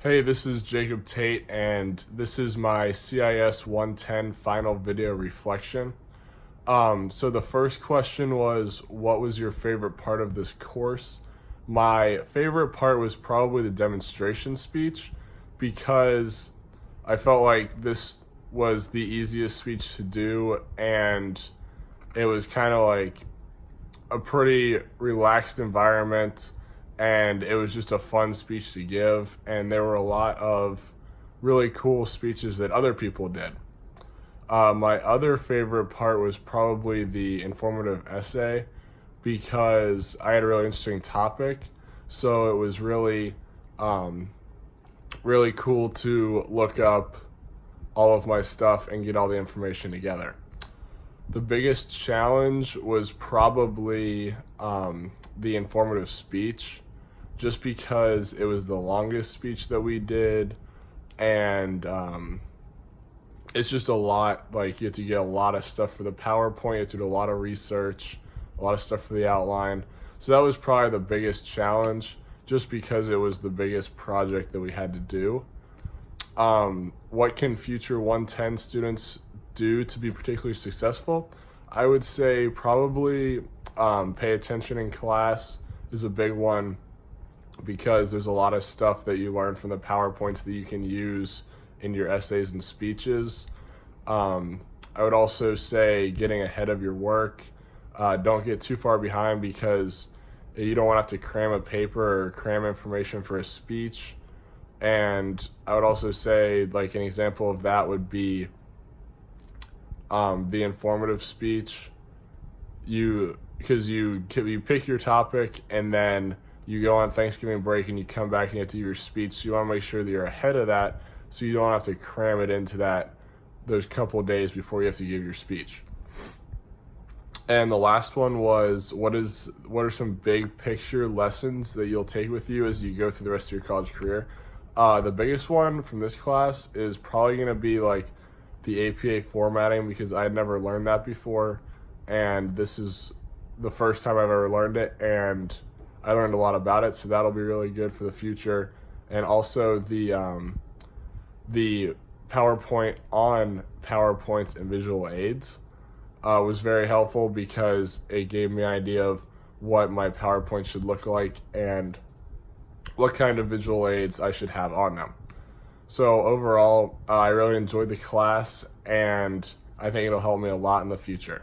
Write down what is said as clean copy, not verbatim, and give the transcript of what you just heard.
Hey, this is Jacob Tate, and this is my CIS 110 final video reflection. So the first question was, what was your favorite part of this course? My favorite part was probably the demonstration speech because I felt like this was the easiest speech to do, and it was kind of like a pretty relaxed environment, and it was just a fun speech to give, and there were a lot of really cool speeches that other people did. My other favorite part was probably the informative essay because I had a really interesting topic, so it was really cool to look up all of my stuff and get all the information together. The biggest challenge was probably the informative speech, just because it was the longest speech that we did, and it's just a lot. Like, you have to get a lot of stuff for the PowerPoint, you have to do a lot of research, a lot of stuff for the outline. So that was probably the biggest challenge, just because it was the biggest project that we had to do. What can future 110 students do to be particularly successful? I would say probably pay attention in class is a big one, because there's a lot of stuff that you learn from the PowerPoints that you can use in your essays and speeches. I would also say getting ahead of your work. Don't get too far behind, because you don't want to have to cram a paper or cram information for a speech. And I would also say, like, an example of that would be the informative speech. Because you pick your topic, and then you go on Thanksgiving break and you come back and you have to do your speech. So you want to make sure that you're ahead of that, so you don't have to cram it into those couple of days before you have to give your speech. And the last one was, what are some big picture lessons that you'll take with you as you go through the rest of your college career? The biggest one from this class is probably going to be like the APA formatting, because I had never learned that before, and this is the first time I've ever learned it, and I learned a lot about it, so that'll be really good for the future. And also the PowerPoint on PowerPoints and visual aids was very helpful, because it gave me an idea of what my PowerPoint should look like and what kind of visual aids I should have on them. So overall, I really enjoyed the class, and I think it'll help me a lot in the future.